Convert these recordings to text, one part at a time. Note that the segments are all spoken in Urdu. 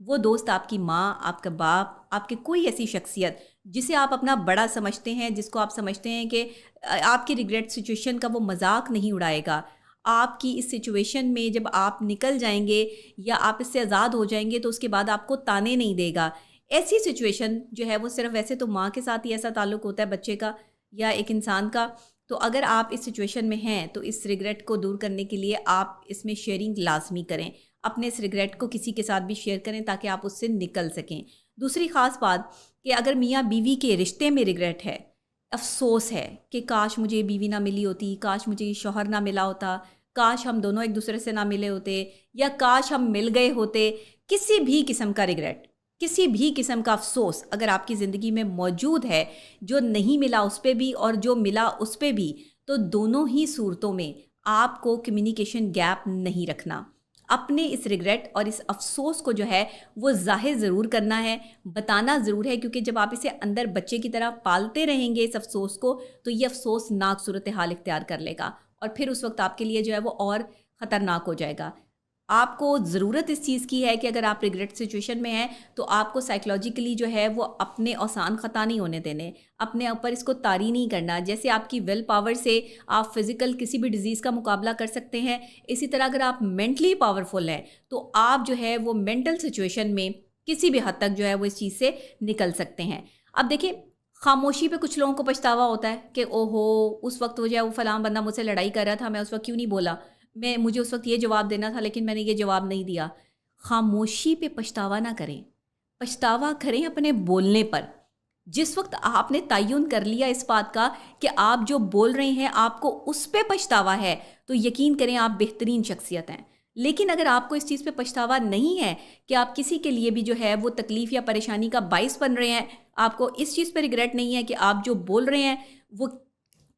وہ دوست آپ کی ماں، آپ کا باپ، آپ کے کوئی ایسی شخصیت جسے آپ اپنا بڑا سمجھتے ہیں، جس کو آپ سمجھتے ہیں کہ آپ کی ریگریٹ سچویشن کا وہ مذاق نہیں اڑائے گا۔ آپ کی اس سچویشن میں جب آپ نکل جائیں گے یا آپ اس سے آزاد ہو جائیں گے تو اس کے بعد آپ کو تانے نہیں دے گا۔ ایسی سچویشن جو ہے وہ صرف، ویسے تو ماں کے ساتھ ہی ایسا تعلق ہوتا ہے بچے کا یا ایک انسان کا، تو اگر آپ اس سچویشن میں ہیں تو اس ریگریٹ کو دور کرنے کے لیے آپ اس میں شیئرنگ لازمی کریں، اپنے اس ریگریٹ کو کسی کے ساتھ بھی شیئر کریں تاکہ آپ اس سے نکل سکیں۔ دوسری خاص بات کہ اگر میاں بیوی کے رشتے میں ریگریٹ ہے، افسوس ہے کہ کاش مجھے بیوی نہ ملی ہوتی، کاش مجھے شوہر نہ ملا ہوتا، کاش ہم دونوں ایک دوسرے سے نہ ملے ہوتے، یا کاش ہم مل گئے ہوتے، کسی بھی قسم کا ریگریٹ، کسی بھی قسم کا افسوس اگر آپ کی زندگی میں موجود ہے، جو نہیں ملا اس پہ بھی اور جو ملا اس پہ بھی، تو دونوں ہی صورتوں میں آپ کو کمیونیکیشن گیپ نہیں رکھنا، اپنے اس ریگریٹ اور اس افسوس کو جو ہے وہ ظاہر ضرور کرنا ہے، بتانا ضرور ہے، کیونکہ جب آپ اسے اندر بچے کی طرح پالتے رہیں گے اس افسوس کو، تو یہ افسوس ناک صورتحال اختیار کر لے گا اور پھر اس وقت آپ کے لیے جو ہے وہ اور خطرناک ہو جائے گا۔ آپ کو ضرورت اس چیز کی ہے کہ اگر آپ ریگریٹ سچویشن میں ہیں تو آپ کو سائیکلوجیکلی جو ہے وہ اپنے آسان خطا نہیں ہونے دینے، اپنے اوپر اس کو طاری نہیں کرنا۔ جیسے آپ کی ول پاور سے آپ فزیکل کسی بھی ڈیزیز کا مقابلہ کر سکتے ہیں، اسی طرح اگر آپ مینٹلی پاورفل ہیں تو آپ جو ہے وہ مینٹل سچویشن میں کسی بھی حد تک جو ہے وہ اس چیز سے نکل سکتے ہیں۔ اب دیکھیں، خاموشی پہ کچھ لوگوں کو پچھتاوا ہوتا ہے کہ او ہو، اس وقت وہ جو ہے وہ فلاں بندہ مجھ سے لڑائی کر رہا تھا، میں اس وقت کیوں نہیں بولا، مجھے اس وقت یہ جواب دینا تھا لیکن میں نے یہ جواب نہیں دیا۔ خاموشی پہ پچھتاوا نہ کریں، پچھتاوا کریں اپنے بولنے پر۔ جس وقت آپ نے تعین کر لیا اس بات کا کہ آپ جو بول رہے ہیں آپ کو اس پہ پچھتاوا ہے، تو یقین کریں آپ بہترین شخصیت ہیں۔ لیکن اگر آپ کو اس چیز پہ پچھتاوا نہیں ہے کہ آپ کسی کے لیے بھی جو ہے وہ تکلیف یا پریشانی کا باعث بن رہے ہیں، آپ کو اس چیز پہ ریگریٹ نہیں ہے کہ آپ جو بول رہے ہیں وہ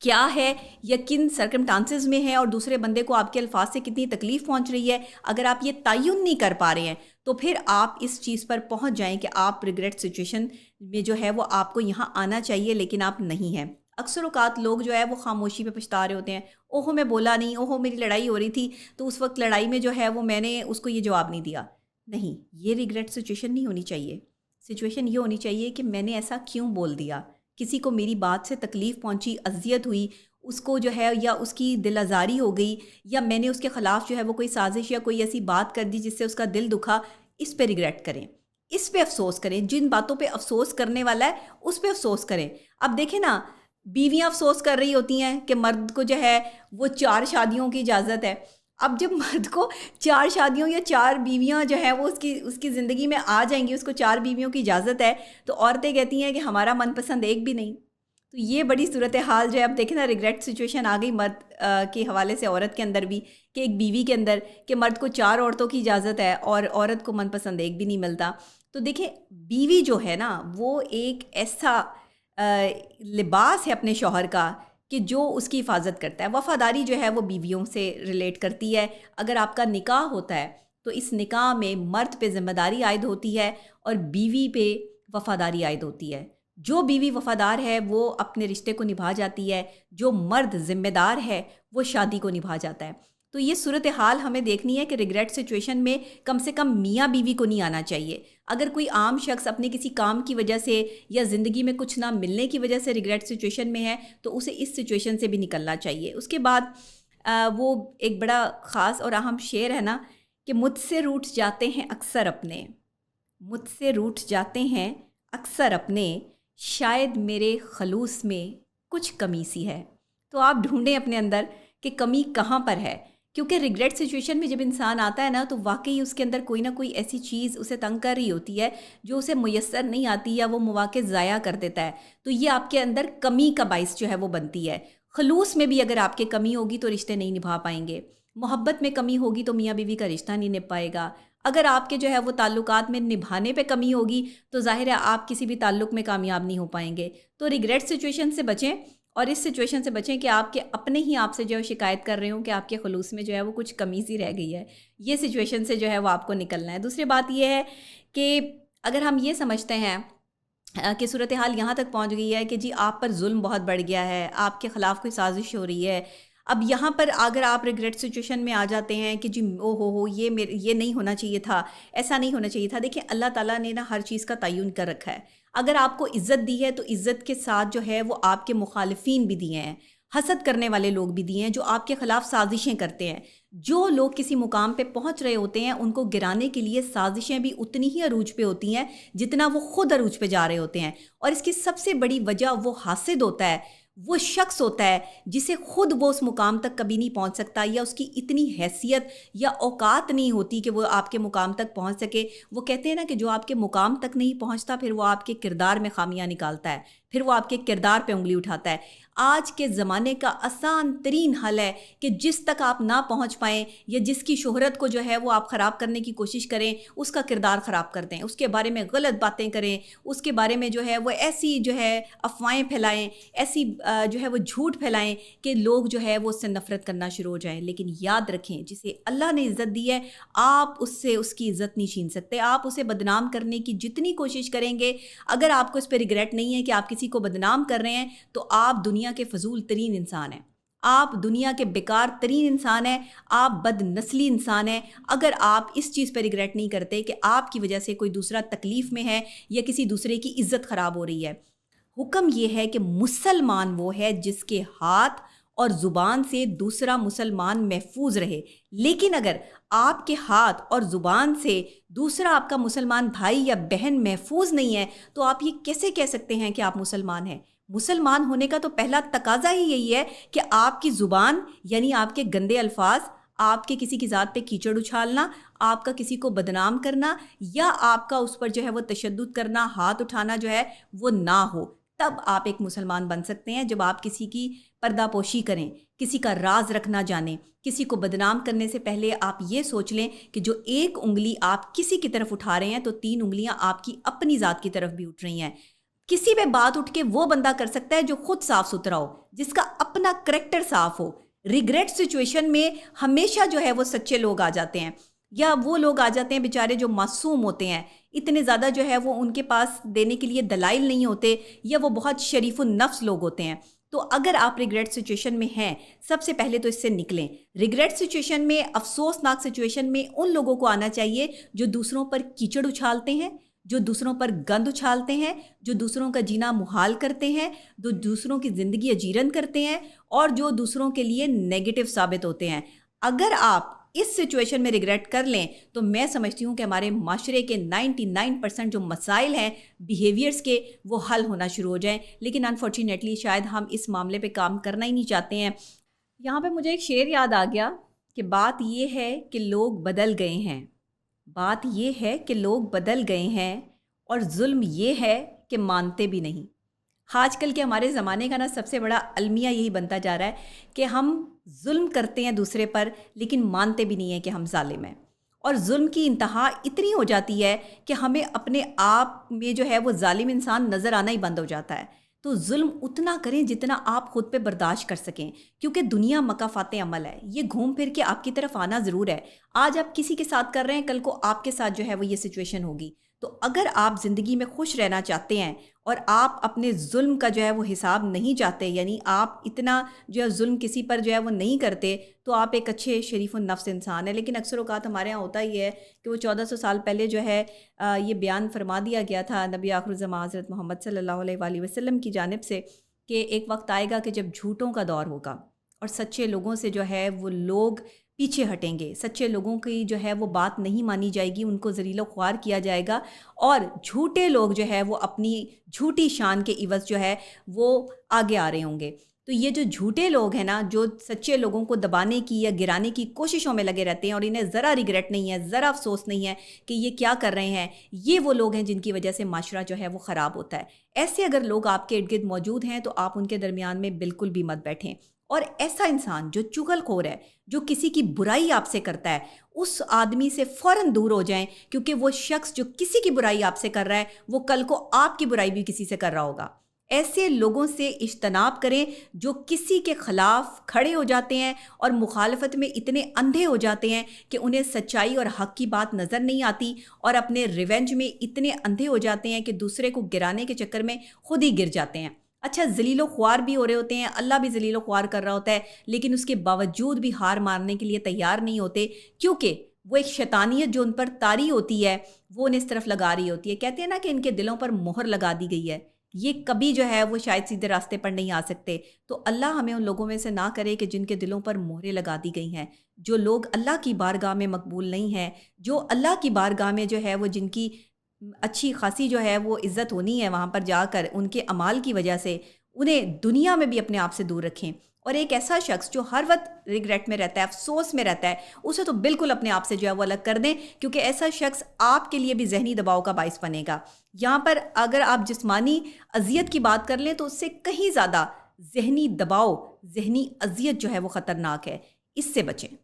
کیا ہے یا کن سرکمٹانسز میں ہے اور دوسرے بندے کو آپ کے الفاظ سے کتنی تکلیف پہنچ رہی ہے، اگر آپ یہ تعین نہیں کر پا رہے ہیں تو پھر آپ اس چیز پر پہنچ جائیں کہ آپ ریگریٹ سچویشن میں جو ہے وہ آپ کو یہاں آنا چاہیے لیکن آپ نہیں ہیں۔ اکثر اوقات لوگ جو ہے وہ خاموشی پہ پچھتا رہے ہوتے ہیں، اوہو میں بولا نہیں، اوہو میری لڑائی ہو رہی تھی تو اس وقت لڑائی میں جو ہے وہ میں نے اس کو یہ جواب نہیں دیا۔ نہیں، یہ ریگریٹ سچویشن نہیں ہونی چاہیے۔ سچویشن یہ ہونی چاہیے کہ میں نے ایسا کیوں بول دیا، کسی کو میری بات سے تکلیف پہنچی، اذیت ہوئی، اس کو جو ہے یا اس کی دل آزاری ہو گئی، یا میں نے اس کے خلاف جو ہے وہ کوئی سازش یا کوئی ایسی بات کر دی جس سے اس کا دل دکھا، اس پہ ریگریٹ کریں، اس پہ افسوس کریں۔ جن باتوں پہ افسوس کرنے والا ہے اس پہ افسوس کریں۔ اب دیکھیں نا، بیویاں افسوس کر رہی ہوتی ہیں کہ مرد کو جو ہے وہ 4 شادیوں کی اجازت ہے۔ اب جب مرد کو 4 شادیوں یا 4 بیویاں جو ہے وہ اس کی زندگی میں آ جائیں گی، اس کو 4 بیویوں کی اجازت ہے، تو عورتیں کہتی ہیں کہ ہمارا من پسند ایک بھی نہیں۔ تو یہ بڑی صورتحال جو ہے، اب دیکھیں نا، ریگریٹ سچویشن آ گئی مرد کے حوالے سے عورت کے اندر بھی، کہ ایک بیوی کے اندر کہ مرد کو 4 عورتوں کی اجازت ہے اور عورت کو من پسند ایک بھی نہیں ملتا۔ تو دیکھیں، بیوی جو ہے نا وہ ایک ایسا لباس ہے اپنے شوہر کا کہ جو اس کی حفاظت کرتا ہے۔ وفاداری جو ہے وہ بیویوں سے ریلیٹ کرتی ہے۔ اگر آپ کا نکاح ہوتا ہے تو اس نکاح میں مرد پہ ذمہ داری عائد ہوتی ہے اور بیوی پہ وفاداری عائد ہوتی ہے۔ جو بیوی وفادار ہے وہ اپنے رشتے کو نبھا جاتی ہے، جو مرد ذمہ دار ہے وہ شادی کو نبھا جاتا ہے۔ تو یہ صورتحال ہمیں دیکھنی ہے کہ ریگریٹ سچویشن میں کم سے کم میاں بیوی کو نہیں آنا چاہیے۔ اگر کوئی عام شخص اپنے کسی کام کی وجہ سے یا زندگی میں کچھ نہ ملنے کی وجہ سے ریگریٹ سچویشن میں ہے تو اسے اس سچویشن سے بھی نکلنا چاہیے۔ اس کے بعد وہ ایک بڑا خاص اور اہم شعر ہے نا کہ مجھ سے روٹھ جاتے ہیں اکثر اپنے، مجھ سے روٹھ جاتے ہیں اکثر اپنے، شاید میرے خلوص میں کچھ کمی سی ہے۔ تو آپ ڈھونڈیں اپنے اندر کہ کمی کہاں پر ہے، کیونکہ ریگریٹ سچویشن میں جب انسان آتا ہے نا تو واقعی اس کے اندر کوئی نہ کوئی ایسی چیز اسے تنگ کر رہی ہوتی ہے جو اسے میسر نہیں آتی یا وہ مواقع ضائع کر دیتا ہے، تو یہ آپ کے اندر کمی کا باعث جو ہے وہ بنتی ہے۔ خلوص میں بھی اگر آپ کے کمی ہوگی تو رشتے نہیں نبھا پائیں گے، محبت میں کمی ہوگی تو میاں بیوی کا رشتہ نہیں نبھ پائے گا، اگر آپ کے جو ہے وہ تعلقات میں نبھانے پہ کمی ہوگی تو ظاہر ہے آپ کسی بھی تعلق میں کامیاب نہیں ہو پائیں گے۔ تو ریگریٹ سچویشن سے بچیں، اور اس سچویشن سے بچیں کہ آپ کے اپنے ہی آپ سے جو ہے شکایت کر رہے ہوں کہ آپ کے خلوص میں جو ہے وہ کچھ کمی سی رہ گئی ہے۔ یہ سچویشن سے جو ہے وہ آپ کو نکلنا ہے۔ دوسری بات یہ ہے کہ اگر ہم یہ سمجھتے ہیں کہ صورتحال یہاں تک پہنچ گئی ہے کہ جی آپ پر ظلم بہت بڑھ گیا ہے، آپ کے خلاف کوئی سازش ہو رہی ہے، اب یہاں پر اگر آپ ریگریٹ سچویشن میں آ جاتے ہیں کہ جی او ہو یہ نہیں ہونا چاہیے تھا، ایسا نہیں ہونا چاہیے تھا، دیکھیں اللہ تعالیٰ نے نا ہر چیز کا تعین کر رکھا ہے. اگر آپ کو عزت دی ہے تو عزت کے ساتھ جو ہے وہ آپ کے مخالفین بھی دیے ہیں، حسد کرنے والے لوگ بھی دیے ہیں جو آپ کے خلاف سازشیں کرتے ہیں. جو لوگ کسی مقام پہ پہنچ رہے ہوتے ہیں ان کو گرانے کے لیے سازشیں بھی اتنی ہی عروج پہ ہوتی ہیں جتنا وہ خود عروج پہ جا رہے ہوتے ہیں. اور اس کی سب سے بڑی وجہ وہ حاسد ہوتا ہے، وہ شخص ہوتا ہے جسے خود وہ اس مقام تک کبھی نہیں پہنچ سکتا، یا اس کی اتنی حیثیت یا اوقات نہیں ہوتی کہ وہ آپ کے مقام تک پہنچ سکے. وہ کہتے ہیں نا کہ جو آپ کے مقام تک نہیں پہنچتا پھر وہ آپ کے کردار میں خامیاں نکالتا ہے، پھر وہ آپ کے کردار پہ انگلی اٹھاتا ہے. آج کے زمانے کا آسان ترین حل ہے کہ جس تک آپ نہ پہنچ پائیں یا جس کی شہرت کو جو ہے وہ آپ خراب کرنے کی کوشش کریں، اس کا کردار خراب کر دیں، اس کے بارے میں غلط باتیں کریں، اس کے بارے میں جو ہے وہ ایسی جو ہے افواہیں پھیلائیں، ایسی جو ہے وہ جھوٹ پھیلائیں کہ لوگ جو ہے وہ اس سے نفرت کرنا شروع ہو جائیں. لیکن یاد رکھیں جسے اللہ نے عزت دی ہے آپ اس سے اس کی عزت نہیں چھین سکتے. آپ اسے بدنام کرنے کی جتنی کوشش کریں گے، اگر آپ کو اس پہ ریگریٹ نہیں ہے کہ آپ کسی کو بدنام کر رہے ہیں، تو آپ دنیا کے فضول ترین انسان ہیں، آپ دنیا کے بیکار ترین انسان ہیں، آپ بد نسلی انسان ہیں اگر آپ اس چیز پہ ریگریٹ نہیں کرتے کہ آپ کی وجہ سے کوئی دوسرا تکلیف میں ہے یا کسی دوسرے کی عزت خراب ہو رہی ہے. حکم یہ ہے کہ مسلمان وہ ہے جس کے ہاتھ اور زبان سے دوسرا مسلمان محفوظ رہے. لیکن اگر آپ کے ہاتھ اور زبان سے دوسرا آپ کا مسلمان بھائی یا بہن محفوظ نہیں ہے تو آپ یہ کیسے کہہ سکتے ہیں کہ آپ مسلمان ہیں؟ مسلمان ہونے کا تو پہلا تقاضا ہی یہی ہے کہ آپ کی زبان یعنی آپ کے گندے الفاظ، آپ کے کسی کی ذات پہ کیچڑ اچھالنا، آپ کا کسی کو بدنام کرنا یا آپ کا اس پر جو ہے وہ تشدد کرنا، ہاتھ اٹھانا جو ہے وہ نہ ہو. تب آپ ایک مسلمان بن سکتے ہیں جب آپ کسی کی پردہ پوشی کریں، کسی کا راز رکھنا جانیں. کسی کو بدنام کرنے سے پہلے آپ یہ سوچ لیں کہ جو ایک انگلی آپ کسی کی طرف اٹھا رہے ہیں تو 3 انگلیاں آپ کی اپنی ذات کی طرف بھی اٹھ رہی ہیں. کسی پہ بات اٹھ کے وہ بندہ کر سکتا ہے جو خود صاف ستھرا ہو، جس کا اپنا کریکٹر صاف ہو. ریگریٹ سچویشن میں ہمیشہ جو ہے وہ سچے لوگ آ جاتے ہیں، یا وہ لوگ آ جاتے ہیں بیچارے جو معصوم ہوتے ہیں، اتنے زیادہ جو ہے وہ ان کے پاس دینے کے لیے دلائل نہیں ہوتے، یا وہ بہت شریف النفس لوگ ہوتے ہیں. تو اگر آپ ریگریٹ سچویشن میں ہیں، سب سے پہلے تو اس سے نکلیں. ریگریٹ سچویشن میں، افسوسناک سچویشن میں ان لوگوں کو آنا چاہیے جو دوسروں پر کیچڑ اچھالتے ہیں، جو دوسروں پر گند اچھالتے ہیں، جو دوسروں کا جینا محال کرتے ہیں، جو دوسروں کی زندگی اجیرن کرتے ہیں، اور جو دوسروں کے لیے نیگیٹو ثابت ہوتے ہیں. اگر آپ اس سچویشن میں ریگریٹ کر لیں تو میں سمجھتی ہوں کہ ہمارے معاشرے کے 99% جو مسائل ہیں بیہیویئرس کے، وہ حل ہونا شروع ہو جائیں. لیکن انفارچونیٹلی شاید ہم اس معاملے پہ کام کرنا ہی نہیں چاہتے ہیں. یہاں پہ مجھے ایک شعر یاد آ گیا کہ بات یہ ہے کہ لوگ بدل گئے ہیں، بات یہ ہے کہ لوگ بدل گئے ہیں، اور ظلم یہ ہے کہ مانتے بھی نہیں. آج کل کے ہمارے زمانے کا نا سب سے بڑا المیہ یہی بنتا جا رہا ہے کہ ہم ظلم کرتے ہیں دوسرے پر لیکن مانتے بھی نہیں ہیں کہ ہم ظالم ہیں. اور ظلم کی انتہا اتنی ہو جاتی ہے کہ ہمیں اپنے آپ میں جو ہے وہ ظالم انسان نظر آنا ہی بند ہو جاتا ہے. تو ظلم اتنا کریں جتنا آپ خود پہ برداشت کر سکیں، کیونکہ دنیا مکافات عمل ہے، یہ گھوم پھر کے آپ کی طرف آنا ضرور ہے. آج آپ کسی کے ساتھ کر رہے ہیں، کل کو آپ کے ساتھ جو ہے وہ یہ سچویشن ہوگی. تو اگر آپ زندگی میں خوش رہنا چاہتے ہیں اور آپ اپنے ظلم کا جو ہے وہ حساب نہیں چاہتے، یعنی آپ اتنا جو ہے ظلم کسی پر جو ہے وہ نہیں کرتے، تو آپ ایک اچھے شریف النفس انسان ہیں. لیکن اکثر اوقات ہمارے یہاں ہوتا ہی ہے کہ وہ 1400 سال پہلے جو ہے یہ بیان فرما دیا گیا تھا نبی آخر الزمان حضرت محمد صلی اللہ علیہ وآلہ وسلم کی جانب سے کہ ایک وقت آئے گا کہ جب جھوٹوں کا دور ہوگا اور سچے لوگوں سے جو ہے وہ لوگ پیچھے ہٹیں گے، سچے لوگوں کی جو ہے وہ بات نہیں مانی جائے گی، ان کو ذلیل و خوار کیا جائے گا، اور جھوٹے لوگ جو ہے وہ اپنی جھوٹی شان کے عوض جو ہے وہ آگے آ رہے ہوں گے. تو یہ جو جھوٹے لوگ ہیں نا، جو سچے لوگوں کو دبانے کی یا گرانے کی کوششوں میں لگے رہتے ہیں اور انہیں ذرا ریگریٹ نہیں ہے، ذرا افسوس نہیں ہے کہ یہ کیا کر رہے ہیں، یہ وہ لوگ ہیں جن کی وجہ سے معاشرہ جو ہے وہ خراب ہوتا ہے. ایسے اگر لوگ آپ کے ارد گرد موجود ہیں تو آپ ان کے درمیان میں بالکل بھی مت بیٹھیں. اور ایسا انسان جو چغل خور ہے، جو کسی کی برائی آپ سے کرتا ہے، اس آدمی سے فوراً دور ہو جائیں، کیونکہ وہ شخص جو کسی کی برائی آپ سے کر رہا ہے وہ کل کو آپ کی برائی بھی کسی سے کر رہا ہوگا. ایسے لوگوں سے اجتناب کریں جو کسی کے خلاف کھڑے ہو جاتے ہیں اور مخالفت میں اتنے اندھے ہو جاتے ہیں کہ انہیں سچائی اور حق کی بات نظر نہیں آتی، اور اپنے ریونج میں اتنے اندھے ہو جاتے ہیں کہ دوسرے کو گرانے کے چکر میں خود ہی گر جاتے ہیں. اچھا ذلیل و خوار بھی ہو رہے ہوتے ہیں، اللہ بھی ذلیل و خوار کر رہا ہوتا ہے، لیکن اس کے باوجود بھی ہار ماننے کے لیے تیار نہیں ہوتے، کیونکہ وہ ایک شیطانیت جو ان پر طاری ہوتی ہے وہ انہیں اس طرف لگا رہی ہوتی ہے۔ کہتے ہیں نا کہ ان کے دلوں پر مہر لگا دی گئی ہے، یہ کبھی جو ہے وہ شاید سیدھے راستے پر نہیں آ سکتے۔ تو اللہ ہمیں ان لوگوں میں سے نہ کرے کہ جن کے دلوں پر مہریں لگا دی گئی ہیں، جو لوگ اللہ کی بارگاہ میں مقبول نہیں ہیں، جو اللہ کی بارگاہ میں جو ہے وہ جن کی اچھی خاصی جو ہے وہ عزت ہونی ہے وہاں پر جا کر ان کے اعمال کی وجہ سے، انہیں دنیا میں بھی اپنے آپ سے دور رکھیں۔ اور ایک ایسا شخص جو ہر وقت ریگریٹ میں رہتا ہے، افسوس میں رہتا ہے، اسے تو بالکل اپنے آپ سے جو ہے وہ الگ کر دیں، کیونکہ ایسا شخص آپ کے لیے بھی ذہنی دباؤ کا باعث بنے گا۔ یہاں پر اگر آپ جسمانی اذیت کی بات کر لیں تو اس سے کہیں زیادہ ذہنی دباؤ، ذہنی اذیت جو ہے وہ خطرناک ہے، اس سے بچیں۔